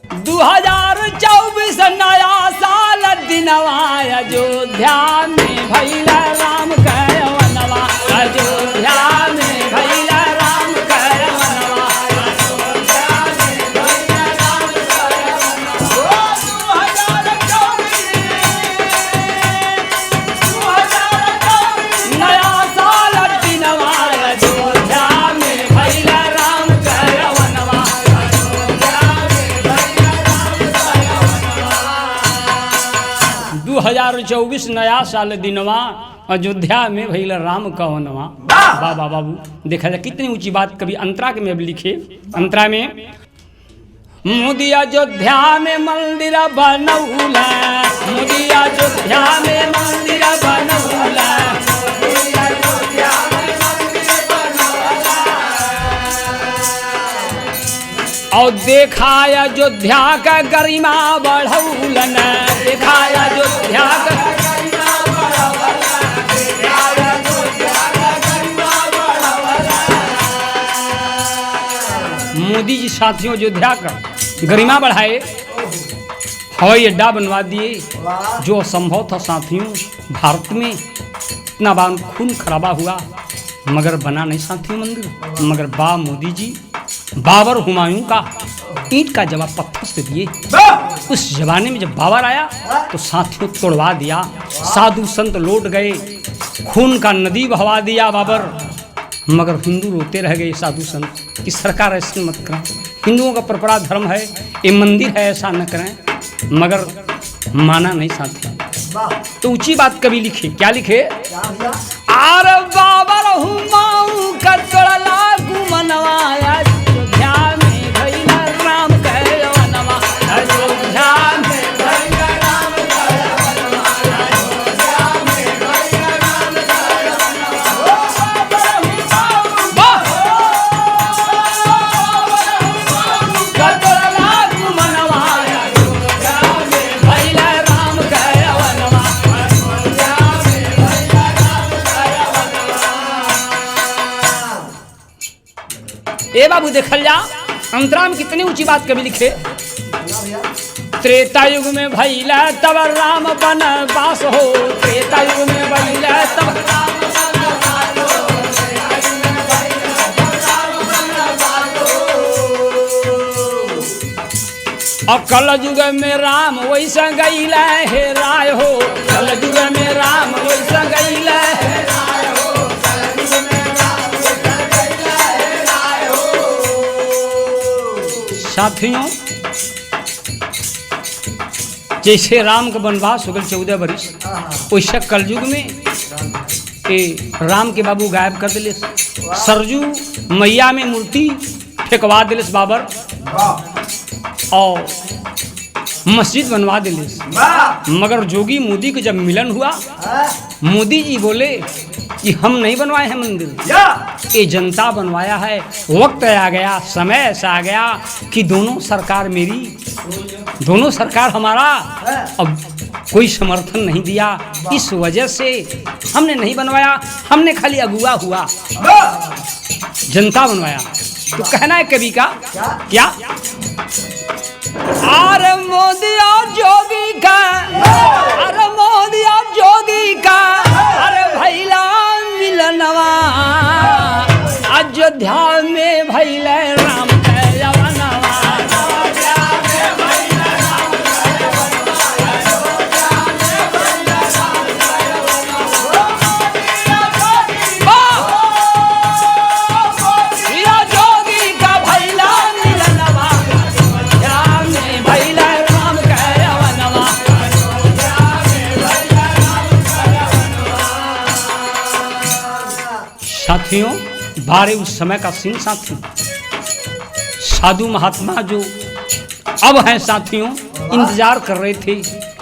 2024 नया साल दिनवा अयोध्या में भैला राम करवनवा अयोध्या में भैला राम करवनवा नया साल दिनवा अयोध्या में भैला राम करवनवा 2024 नया साल दिनवा अयोध्या में भैल राम कवनवा। बाबा बाबू देखा जाए कितनी ऊंची बात कभी अंतरा के में अब लिखे। अंतरा में मोदी अयोध्या में मंदिर बनौला मोदी अयोध्या में मंदिर बनौला और देखा अयोध्या का गरिमा बढ़ौलन देखा अयोध्या का मोदी जी साथियों अयोध्या का गरिमा बढ़ाए हवाई अड्डा बनवा दिए जो असंभव था साथियों। भारत में इतना बार खून खराबा हुआ मगर बना नहीं साथियों मंदिर। मगर मोदी जी बाबर हुमायूं का ईंट का जवाब पत्थर से दिए। उस जमाने में जब बाबर आया तो साथियों तोड़वा दिया। साधु संत लौट गए खून का नदी बहवा दिया बाबर। मगर हिंदू रोते रह गए साधु संत कि सरकार ऐसे मत करें हिंदुओं का परंपरा धर्म है ये मंदिर है ऐसा न करें। मगर माना नहीं साथी। तो ऊंची बात कभी लिखे क्या लिखे आर बाबर हुमायूं का तोड़ला गुमनवा अयोध्या में भैला राम करवनवा अयोध्या में भैला राम करवनवा अयोध्या में भैला राम करवनवा का तोड़ला गुमनवा अयोध्या में भैला राम करवनवा अयोध्या में भैला राम करवनवा। ए बाबू देखल जा अंतरा में कितनी ऊंची बात कभी लिखे। त्रेता युग में भैला तब राम बनवास हो त्रेता युग में भैला तब राम बनवास हो त्रेता युग में भैला तब राम बनवास हो। और कल युग में राम वैसा गईला है राय हो कल युग में राम वैसा गईला है राय हो कल युग में राम वैसा गईला है राय हो। साथियों जैसे राम का वनवास हो गए 14 वर्ष वैसे कलयुग में राम के बाबू गायब कर दिले। सरजू मैया में मूर्ति फेंकवा दिले बाबर और मस्जिद बनवा दिले। मगर जोगी मोदी को जब मिलन हुआ मोदी जी बोले कि हम नहीं बनवाए हैं मंदिर ये जनता बनवाया है। वक्त आ गया समय ऐसा आ गया कि दोनों सरकार मेरी दोनों सरकार हमारा अब कोई समर्थन नहीं दिया। इस वजह से हमने नहीं बनवाया हमने खाली अगुआ हुआ जनता बनवाया। तो कहना है कवि का क्या अरे मोदी और जोगी का अरे मोदी और जोगी का अरे भैला मिलनवा अयोध्या में भैला राम करवनवा अयोध्या में भैला राम करवनवा जोगी का भैला मिलनवा अयोध्या में भैला राम करवनवा अयोध्या में भैला राम करवनवा। साथियों बारे उस समय का सीन साथियों साधु महात्मा जो अब हैं साथियों इंतजार कर रहे थे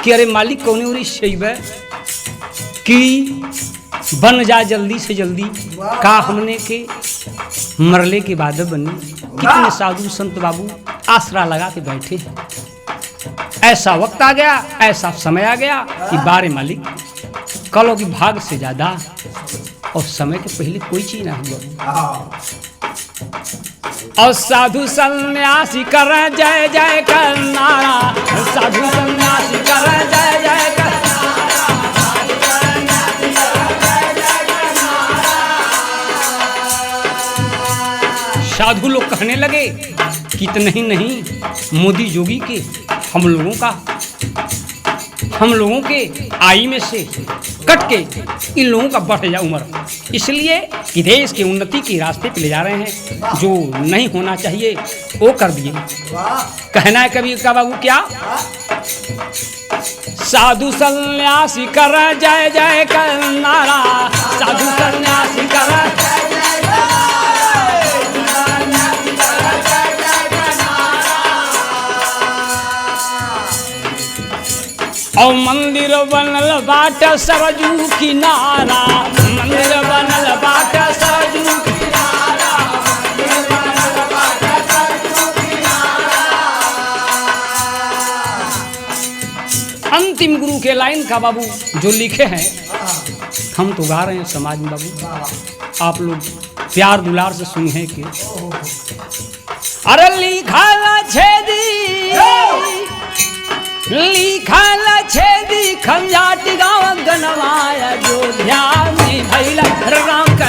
कि अरे मालिक कौन हो रही शैब कि बन जा जल्दी से जल्दी का हमने के मरले के बाद बनी। कितने साधु संत बाबू आसरा लगा के बैठे। ऐसा वक्त आ गया ऐसा समय आ गया कि बारे मालिक कलो की भाग से ज्यादा और समय के पहले कोई चीज ना हुआ। और साधु सन्यासी कर जय जय कर कहने लगे कि नहीं नहीं, मोदी जोगी के हम लोगों के आई में से कट के इन लोगों का बढ़ जाए उम्र, इसलिए कि देश के उन्नति के रास्ते पे ले जा रहे हैं, जो नहीं होना चाहिए वो कर दिए। कहना है कभी का बाबू क्या, साधु सन्यासी कर जय जय कर नारा, साधु सन्यासी कर और मंदिर बनल बाट सरजू किनारा, मंदिर बनल बाट सरजू किनारा, मंदिर बनल बाट सरजू किनारा। अंतिम गुरु के लाइन का बाबू जो लिखे हैं, हम तो गा रहे हैं समाज में बाबू, आप लोग प्यार दुलार से सुनी है कि अरे लिखा छेदी खंजाट गाँव गनवाया, अयोध्या में भैला राम का